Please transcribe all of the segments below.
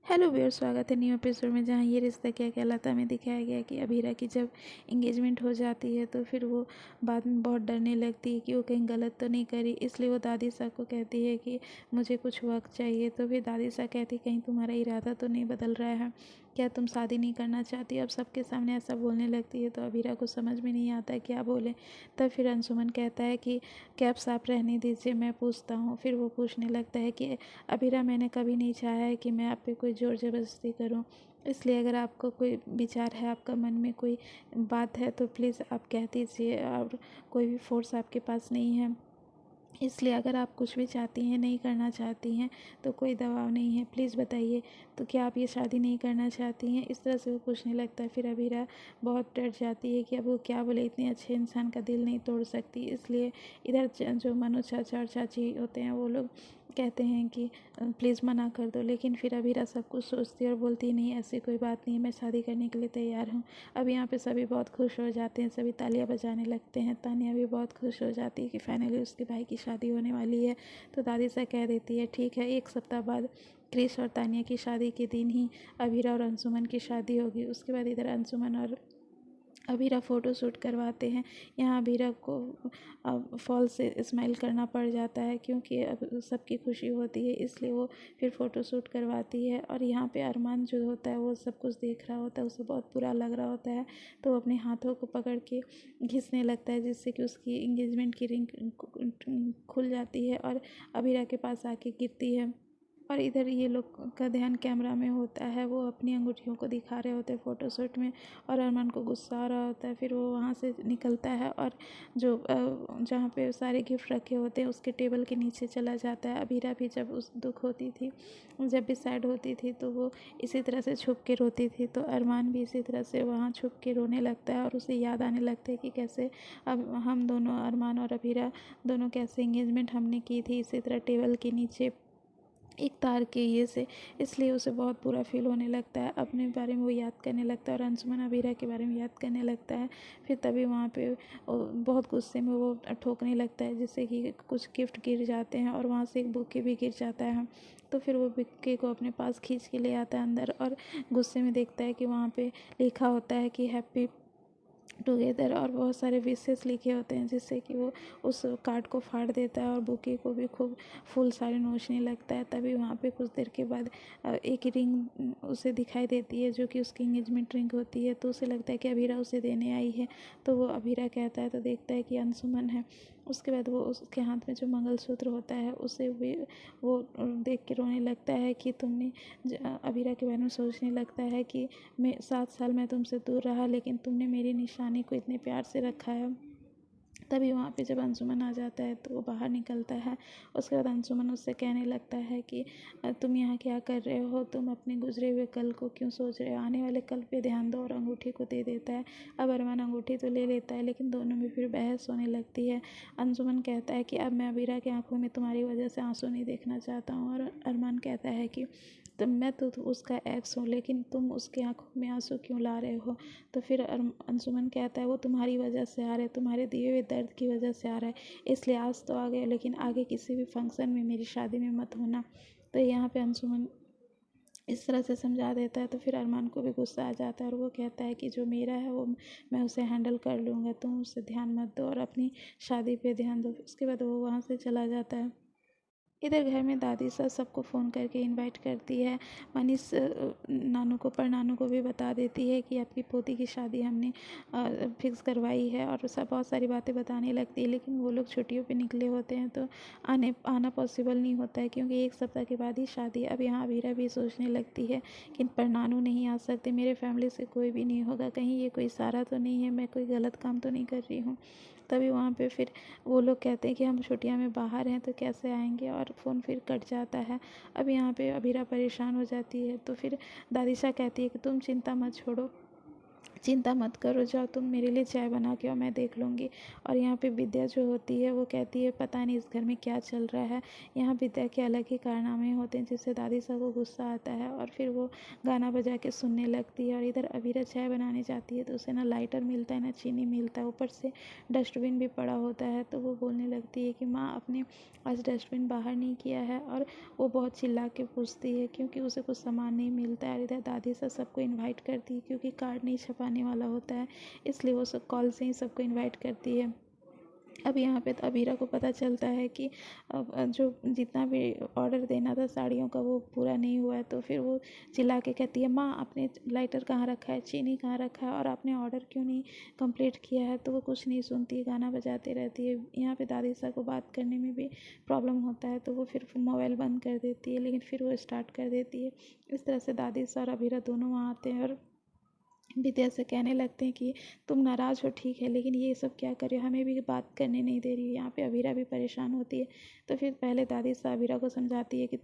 Hello viewers, स्वागत है new episode में, जहाँ ये रिश्ता क्या कहलाता में दिखाया गया कि अभीरा की जब इंगेजमेंट हो जाती है तो फिर वो बाद में बहुत डरने लगती है कि वो कहीं गलत तो नहीं करी। इसलिए वो दादी साहब को कहती है कि मुझे कुछ वक्त चाहिए। तो फिर दादी साहब कहती कहीं तुम्हारा इरादा तो नहीं बदल रहा है, क्या तुम शादी नहीं करना चाहती। अब सबके सामने ऐसा बोलने लगती है तो अभीरा को समझ में नहीं आता है क्या बोले। तब फिर अंशुमन कहता है कि कैब साफ रहने दीजिए, मैं पूछता हूँ। फिर वो पूछने लगता है कि अभीरा, मैंने कभी नहीं चाहा है कि मैं आप पे कोई ज़ोर ज़बरदस्ती करूं, इसलिए अगर आपको कोई विचार है, आपका मन में कोई बात है तो प्लीज़ आप कह दीजिए, और कोई भी फोर्स आपके पास नहीं है। इसलिए अगर आप कुछ भी चाहती हैं, नहीं करना चाहती हैं, तो कोई दबाव नहीं है, प्लीज़ बताइए। तो क्या आप ये शादी नहीं करना चाहती हैं? इस तरह से वो पूछने लगता है। फिर अभीरा बहुत डर जाती है कि अब वो क्या बोले, इतने अच्छे इंसान का दिल नहीं तोड़ सकती। इसलिए इधर जो मनोज चाचा और चाची होते हैं वो लोग कहते हैं कि प्लीज़ मना कर दो। लेकिन फिर अभीरा सब कुछ सोचती है और बोलती है नहीं, ऐसी कोई बात नहीं है, मैं शादी करने के लिए तैयार हूँ। अब यहाँ पे सभी बहुत खुश हो जाते हैं, सभी तालियां बजाने लगते हैं। तानिया भी बहुत खुश हो जाती है कि फाइनली उसके भाई की शादी होने वाली है। तो दादी से कह देती है ठीक है, 1 सप्ताह बाद क्रिश और तानिया की शादी के दिन ही अभीरा और अंशुमन की शादी होगी। उसके बाद इधर अंशुमन और अभीरा फ़ोटो शूट करवाते हैं। यहाँ अभीरा को फॉल्स स्माइल करना पड़ जाता है क्योंकि अब सबकी खुशी होती है, इसलिए वो फिर फ़ोटो शूट करवाती है। और यहाँ पे अरमान जो होता है वो सब कुछ देख रहा होता है, उसे बहुत बुरा लग रहा होता है। तो वो अपने हाथों को पकड़ के घिसने लगता है, जिससे कि उसकी इंगेजमेंट की रिंग खुल जाती है और अभीरा के पास आके गिरती है। और इधर ये लोग का ध्यान कैमरा में होता है, वो अपनी अंगूठियों को दिखा रहे होते हैं फ़ोटोशूट में, और अरमान को गुस्सा आ रहा होता है। फिर वो वहाँ से निकलता है और जो जहाँ पे सारे गिफ्ट रखे होते हैं उसके टेबल के नीचे चला जाता है। अभीरा भी जब उस दुख होती थी, जब भी सैड होती थी, तो वो इसी तरह से छुप के रोती थी। तो अरमान भी इसी तरह से वहाँ छुप के रोने लगता है और उसे याद आने लगता है कि कैसे अब हम दोनों, अरमान और अभीरा दोनों, कैसे इंगेजमेंट हमने की थी इसी तरह टेबल के नीचे एक तार के ये से। इसलिए उसे बहुत बुरा फील होने लगता है, अपने बारे में वो याद करने लगता है और अंशुमन अबीरा के बारे में याद करने लगता है। फिर तभी वहाँ पे बहुत गुस्से में वो ठोकने लगता है, जिससे कि कुछ गिफ्ट गिर जाते हैं और वहाँ से एक बुके भी गिर जाता है। तो फिर वो बुके को अपने पास खींच के ले आता है अंदर, और गुस्से में देखता है कि वहाँ पे लिखा होता है कि हैप्पी टुगेदर, और बहुत सारे विशेस लिखे होते हैं, जिससे कि वो उस कार्ड को फाड़ देता है और बुके को भी खूब फूल सारे नोचने लगता है। तभी वहाँ पे कुछ देर के बाद एक रिंग उसे दिखाई देती है, जो कि उसकी इंगेजमेंट रिंग होती है। तो उसे लगता है कि अभीरा उसे देने आई है। तो वो अभीरा कहता है तो देखता है कि अंशुमन है। उसके बाद वो उसके हाथ में जो मंगलसूत्र होता है उसे भी वो देख के रोने लगता है कि तुमने अभीरा के बारे में सोचने लगता है कि मैं 7 साल में तुमसे दूर रहा, लेकिन तुमने मेरी निशानी को इतने प्यार से रखा है। तभी वहाँ पे जब अंशुमन आ जाता है तो वो बाहर निकलता है। उसके बाद अंशुमन उससे कहने लगता है कि तुम यहाँ क्या कर रहे हो, तुम अपने गुजरे हुए कल को क्यों सोच रहे हो, आने वाले कल पे ध्यान दो। और अंगूठी को दे देता है। अब अरमान अंगूठी तो ले लेता है, लेकिन दोनों में फिर बहस होने लगती है। अंशुमन कहता है कि अब मैं अबीरा की आंखों में तुम्हारी वजह से आंसू नहीं देखना चाहता हूँ, और अरमान कहता है कि मैं तो उसका एक्स हूँ, लेकिन तुम उसकी आंखों में आंसू क्यों ला रहे हो। तो फिर अंशुमन कहता है वो तुम्हारी वजह से आ रहा है, तुम्हारे दिए हुए दर्द की वजह से आ रहा है, इसलिए आज तो आ गए, लेकिन आगे किसी भी फंक्शन में मेरी शादी में मत होना। तो यहाँ पे अंशुमन इस तरह से समझा देता है। तो फिर अरमान को भी गुस्सा आ जाता है और वो कहता है कि जो मेरा है वो मैं उसे हैंडल कर लूँगा, तुम उससे ध्यान मत दो और अपनी शादी पे ध्यान दो। उसके बाद वो वहाँ से चला जाता है। इधर घर में दादी सास सबको फ़ोन करके इनवाइट करती है। मनीष नानू को, पर नानू को भी बता देती है कि आपकी पोती की शादी हमने फिक्स करवाई है, और सब बहुत सारी बातें बताने लगती है। लेकिन वो लोग छुट्टियों पे निकले होते हैं तो आना पॉसिबल नहीं होता है, क्योंकि 1 सप्ताह के बाद ही शादी है। अब यहाँ अबीरा भी सोचने लगती है कि पर नानू नहीं आ सकते, मेरे फैमिली से कोई भी नहीं होगा, कहीं ये कोई इशारा तो नहीं है, मैं कोई गलत काम तो नहीं कर रही हूँ। तभी वहाँ पे फिर वो लोग कहते हैं कि हम छुट्टियाँ में बाहर हैं तो कैसे आएंगे, और फ़ोन फिर कट जाता है। अब यहाँ पे अबीरा परेशान हो जाती है। तो फिर दादी शाह कहती है कि तुम चिंता मत छोड़ो, चिंता मत करो, जाओ तुम मेरे लिए चाय बना के आओ, मैं देख लूँगी। और यहाँ पे विद्या जो होती है वो कहती है पता नहीं इस घर में क्या चल रहा है। यहाँ विद्या के अलग ही कारनामे होते हैं जिससे दादी साहब को गुस्सा आता है और फिर वो गाना बजा के सुनने लगती है। और इधर अबीरा चाय बनाने जाती है तो उसे ना लाइटर मिलता है ना चीनी मिलता है, ऊपर से डस्टबिन भी पड़ा होता है। तो वो बोलने लगती है कि माँ आपने आज डस्टबिन बाहर नहीं किया है। और वो बहुत चिल्ला के पूछती है क्योंकि उसे कुछ सामान नहीं मिलता है। और इधर दादी साहब सबको इनवाइट करती है क्योंकि कार्ड नहीं छपाने वाला होता है, इसलिए वो सब कॉल से ही सबको इनवाइट करती है। अब यहाँ पे तो अबीरा को पता चलता है कि जो जितना भी ऑर्डर देना था साड़ियों का वो पूरा नहीं हुआ है। तो फिर वो चिल्ला के कहती है माँ आपने लाइटर कहाँ रखा है, चीनी कहाँ रखा है और आपने ऑर्डर क्यों नहीं कंप्लीट किया है। तो वो कुछ नहीं सुनती, गाना बजाते रहती है। यहाँ पे दादी साहब को बात करने में भी प्रॉब्लम होता है तो वो फिर मोबाइल बंद कर देती है, लेकिन फिर वो स्टार्ट कर देती है। इस तरह से दादी साहब और अबीरा दोनों वहाँ आते हैं और विद्या से कहने लगते हैं कि तुम नाराज़ हो ठीक है, लेकिन ये सब क्या कर रहे हो, हमें भी बात करने नहीं दे रही है। यहाँ पे अबीरा भी परेशान होती है। तो फिर पहले दादी साहब अबीरा को समझाती है कि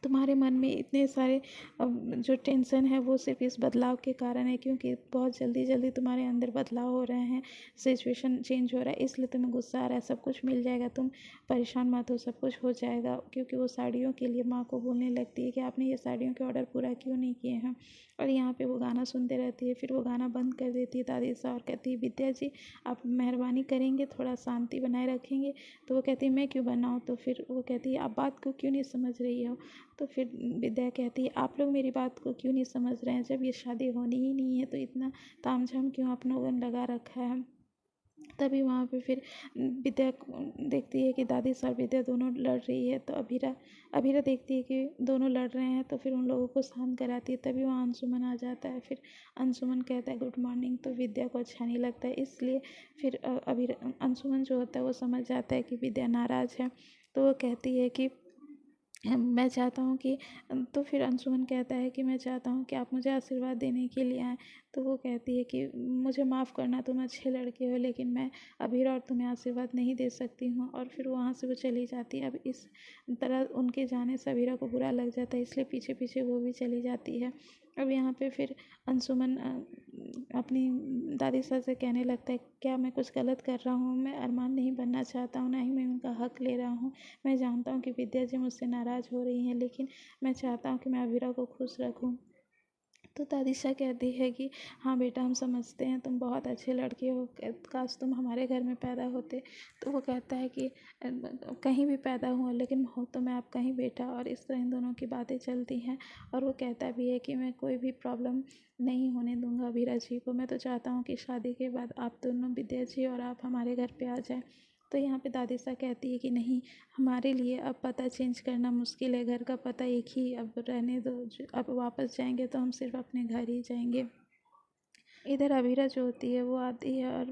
तुम्हारे मन में इतने सारे जो टेंशन है वो सिर्फ इस बदलाव के कारण है, क्योंकि बहुत जल्दी जल्दी तुम्हारे अंदर बदलाव हो रहे हैं, सिचुएशन चेंज हो रहा है, इसलिए तुम्हें गुस्सा आ रहा है। सब कुछ मिल जाएगा, तुम परेशान मत हो, सब कुछ हो जाएगा। क्योंकि वो साड़ियों के लिए माँ को बोलने लगती है कि आपने ये साड़ियों के ऑर्डर पूरा क्यों नहीं किए हैं। और यहाँ पे वो गाना सुनते रहती है, फिर वो गाना बंद कर देती है दादी साहब और कहती है विद्या जी आप मेहरबानी करेंगे, थोड़ा शांति बनाए रखेंगे। तो वो कहती है मैं क्यों बनाऊँ। तो फिर वो कहती है आप बात को क्यों नहीं समझ रही हो। तो फिर विद्या कहती है आप लोग मेरी बात को क्यों नहीं समझ रहे हैं, जब ये शादी होनी ही नहीं है तो इतना तामझाम क्यों आप लोगों ने लगा रखा है। तभी वहाँ पे फिर विद्या देखती है कि दादी साहब विद्या दोनों लड़ रही है। तो अभीरा अभीरा देखती है कि दोनों लड़ रहे हैं तो फिर उन लोगों को शांत कराती है। तभी वहाँ अंशुमन आ जाता है। फिर अंशुमन कहता है गुड मॉर्निंग। तो विद्या को अच्छा नहीं लगता है, इसलिए फिर अभीरा अंशुमन जो होता है वो समझ जाता है कि विद्या नाराज़ है। तो वो कहती है कि मैं चाहता हूँ कि तो फिर अंशुमन कहता है कि मैं चाहता हूँ कि आप मुझे आशीर्वाद देने के लिए आएँ। तो वो कहती है कि मुझे माफ़ करना, तुम अच्छे लड़के हो लेकिन मैं अभीरा और तुम्हें आशीर्वाद नहीं दे सकती हूँ। और फिर वहाँ से वो चली जाती है। अब इस तरह उनके जाने से अभीरा को बुरा लग जाता है, इसलिए पीछे पीछे वो भी चली जाती है। अब यहाँ पे फिर अंशुमन अपनी दादी सास से कहने लगता है क्या मैं कुछ गलत कर रहा हूँ, मैं अरमान नहीं बनना चाहता हूँ, ना ही मैं उनका हक ले रहा हूँ। मैं जानता हूँ कि विद्या जी मुझसे नाराज़ हो रही हैं, लेकिन मैं चाहता हूँ कि मैं अवीरा को खुश रखूँ। तो दादिशा कहती है कि हाँ बेटा हम समझते हैं, तुम बहुत अच्छे लड़के हो, काश तुम हमारे घर में पैदा होते। तो वो कहता है कि कहीं भी पैदा हुआ लेकिन हो तो मैं आपका ही बेटा। और इस तरह इन दोनों की बातें चलती हैं। और वो कहता भी है कि मैं कोई भी प्रॉब्लम नहीं होने दूंगा अभीरा जी को। मैं तो चाहता हूँ कि शादी के बाद आप दोनों विद्या जी और आप हमारे घर पे आ जाएं। तो यहाँ पे दादी सा कहती है कि नहीं, हमारे लिए अब पता चेंज करना मुश्किल है, घर का पता एक ही अब रहने दो, अब वापस जाएंगे तो हम सिर्फ अपने घर ही जाएंगे। इधर अभीरा जो होती है वो आती है और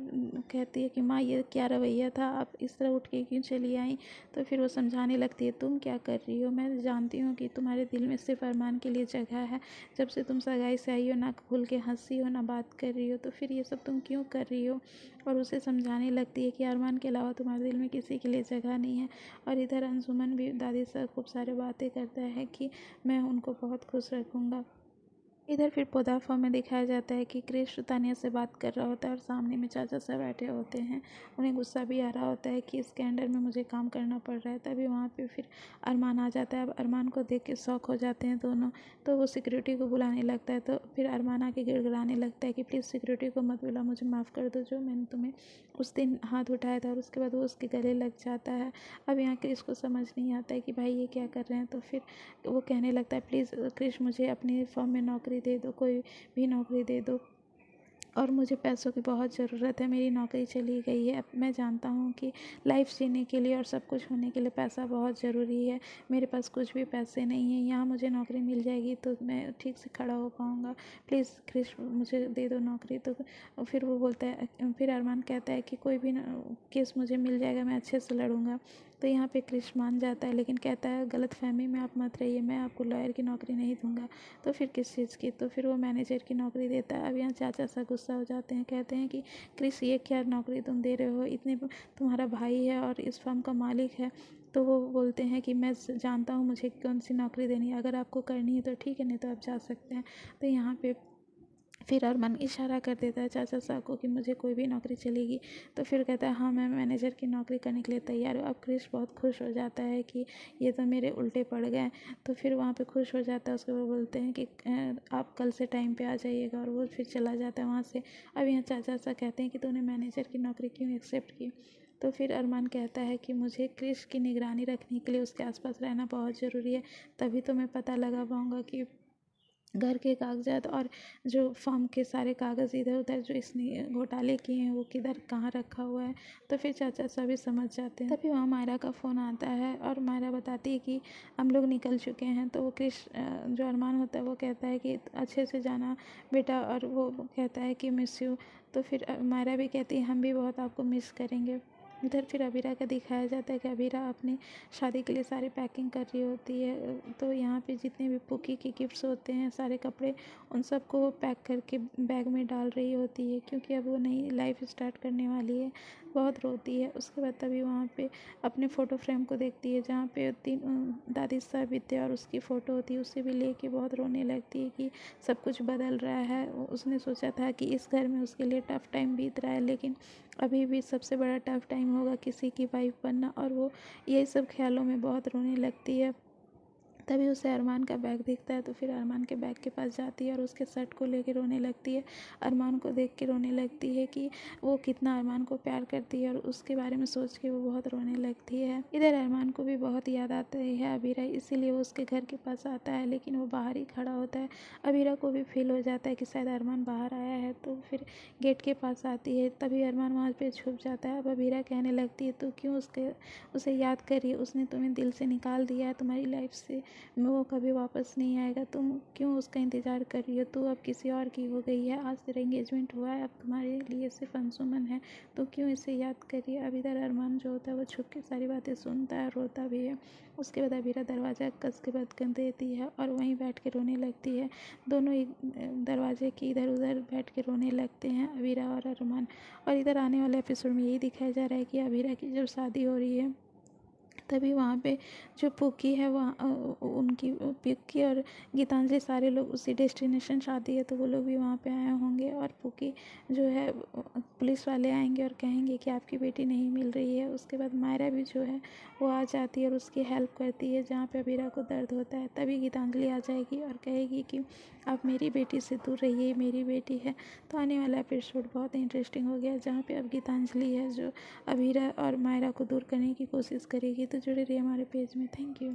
कहती है कि माँ ये क्या रवैया था, आप इस तरह उठ के क्यों चली आई। तो फिर वो समझाने लगती है तुम क्या कर रही हो, मैं जानती हूँ कि तुम्हारे दिल में सिर्फ अरमान के लिए जगह है। जब से तुम सगाई से आई हो ना खुल के हंसी हो ना बात कर रही हो, तो फिर ये सब तुम क्यों कर रही हो। और उसे समझाने लगती है कि अरमान के अलावा तुम्हारे दिल में किसी के लिए जगह नहीं है। और इधर अंशुमन भी दादी से खूब सारे बातें करता है कि मैं उनको बहुत खुश रखूँगा। इधर फिर पौधा फॉर्म में दिखाया जाता है कि कृष्ण तानिया से बात कर रहा होता है और सामने में चाचा साहब बैठे होते हैं। उन्हें गुस्सा भी आ रहा होता है कि इसके अंडर में मुझे काम करना पड़ रहा है। तभी वहाँ पे फिर अरमान आ जाता है। अब अरमान को देख के शॉक हो जाते हैं दोनों। तो वो सिक्योरिटी को बुलाने लगता है। तो फिर अरमान आके गिड़गिड़ाने लगता है कि प्लीज़ सिक्योरिटी को मत बुला, मुझे माफ़ कर दो, जो मैंने तुम्हें उस दिन हाथ उठाया था। और उसके बाद वो उसके गले लग जाता है। अब यहाँ क्रिश को समझ नहीं आता है कि भाई ये क्या कर रहे हैं। तो फिर वो कहने लगता है प्लीज़ क्रिश मुझे अपनी फर्म में नौकरी दे दो, कोई भी नौकरी दे दो, और मुझे पैसों की बहुत ज़रूरत है, मेरी नौकरी चली गई है। अब मैं जानता हूँ कि लाइफ जीने के लिए और सब कुछ होने के लिए पैसा बहुत ज़रूरी है, मेरे पास कुछ भी पैसे नहीं हैं। यहाँ मुझे नौकरी मिल जाएगी तो मैं ठीक से खड़ा हो पाऊँगा, प्लीज़ क्रिश मुझे दे दो नौकरी। तो फिर वो बोलता है, फिर अरमान कहता है कि कोई भी केस मुझे मिल जाएगा, मैं अच्छे से लड़ूंगा। तो यहाँ पे क्रिश मान जाता है, लेकिन कहता है गलतफहमी में आप मत रहिए, मैं आपको लॉयर की नौकरी नहीं दूंगा। तो फिर किस चीज़ की, तो फिर वो मैनेजर की नौकरी देता है। अब यहाँ चाचा सा गुस्सा हो जाते हैं, कहते हैं कि क्रिस ये क्या नौकरी तुम दे रहे हो, इतने तुम्हारा भाई है और इस फर्म का मालिक है। तो वो बोलते हैं कि मैं जानता हूँ मुझे कौन सी नौकरी देनी है, अगर आपको करनी है तो ठीक है, नहीं तो आप जा सकते हैं। तो यहाँ पे फिर अरमान इशारा कर देता है चाचा साहब को कि मुझे कोई भी नौकरी चलेगी। तो फिर कहता है हाँ मैं मैनेजर की नौकरी करने के लिए तैयार हूँ। अब क्रिश बहुत खुश हो जाता है कि ये तो मेरे उल्टे पड़ गए। तो फिर वहाँ पे खुश हो जाता है। उसके बाद बोलते हैं कि आप कल से टाइम पे आ जाइएगा, और वो फिर चला जाता है वहाँ से। अब यहाँ चाचा साहब कहते हैं कि तूने मैनेजर की नौकरी क्यों एक्सेप्ट की। तो फिर अरमान कहता है कि मुझे क्रिश की निगरानी रखने के लिए उसके आसपास रहना बहुत ज़रूरी है, तभी तो मैं पता लगा पाऊँगा कि घर के कागजात और जो फर्म के सारे कागज़ इधर उधर जो इसने घोटाले किए हैं वो किधर कहाँ रखा हुआ है। तो फिर चाचा सभी समझ जाते हैं। तभी वहाँ मायरा का फ़ोन आता है और मायरा बताती है कि हम लोग निकल चुके हैं। तो वो जो अरमान होता है वो कहता है कि अच्छे से जाना बेटा, और वो कहता है कि मिस यू। तो फिर मायरा भी कहती है हम भी बहुत आपको मिस करेंगे। इधर फिर अबीरा का दिखाया जाता है कि अबीरा अपनी शादी के लिए सारी पैकिंग कर रही होती है। तो यहाँ पे जितने भी पुकी के गिफ्ट्स होते हैं, सारे कपड़े, उन सबको वो पैक करके बैग में डाल रही होती है, क्योंकि अब वो नई लाइफ स्टार्ट करने वाली है। बहुत रोती है। उसके बाद तभी वहाँ पे अपने फ़ोटो फ्रेम को देखती है जहाँ पे दादी साहब विद्या और उसकी फ़ोटो होती है। उसे भी लेके बहुत रोने लगती है कि सब कुछ बदल रहा है। उसने सोचा था कि इस घर में उसके लिए टफ़ टाइम बीत रहा है, लेकिन अभी भी सबसे बड़ा टफ़ टाइम होगा किसी की वाइफ बनना, और वो यही सब ख्यालों में बहुत रोने लगती है। तभी उसे अरमान का बैग दिखता है। तो फिर अरमान के बैग के पास जाती है और उसके शर्ट को लेके रोने लगती है। अरमान को देख के रोने लगती है कि वो कितना अरमान को प्यार करती है, और उसके बारे में सोच के वो बहुत रोने लगती है। इधर अरमान को भी बहुत याद आती है अबीरा, इसीलिए वो उसके घर के पास आता है, लेकिन वो बाहर ही खड़ा होता है। अबीरा को भी फील हो जाता है कि शायद अरमान बाहर आया है, तो फिर गेट के पास आती है। तभी अरमान वहाँ पे छुप जाता है। अब अबीरा कहने लगती है तो क्यों उसे याद करिए, उसने तुम्हें दिल से निकाल दिया है, तुम्हारी लाइफ से वो कभी वापस नहीं आएगा। तुम क्यों उसका इंतज़ार कर रही हो? तू अब किसी और की हो गई है। आज तेरा एंगेजमेंट हुआ है, अब तुम्हारे लिए सिर्फ अंशुमन है। तो क्यों इसे याद करिए। अब इधर अरमान जो होता है वो छुप के सारी बातें सुनता है, रोता भी है। उसके बाद अबीरा दरवाज़ा कस के बंद कर देती है और वहीं बैठ के रोने लगती है। दोनों एक दरवाजे की इधर उधर बैठ के रोने लगते हैं, अबीरा और अरमान। और इधर आने वाले एपिसोड में यही दिखाया जा रहा है कि अबीरा की जब शादी हो रही है, तभी वहाँ पे जो पुक्की है वहाँ उनकी पुक्की और गीतांजलि सारे लोग उसी डेस्टिनेशन शादी है तो वो लोग भी वहाँ पे आए होंगे। और पुक्की जो है पुलिस वाले आएंगे और कहेंगे कि आपकी बेटी नहीं मिल रही है। उसके बाद मायरा भी जो है वो आ जाती है और उसकी हेल्प करती है जहाँ पे अबीरा को दर्द होता है। तभी गीतांजलि आ जाएगी और कहेगी कि आप मेरी बेटी से दूर रहिए, मेरी बेटी है। तो आने वाला एपिसोड बहुत इंटरेस्टिंग हो गया, जहाँ पे अब गीतांजलि है जो अबीरा और मायरा को दूर करने की कोशिश करेगी। तो जुड़े रहिए हमारे पेज में। Thank you.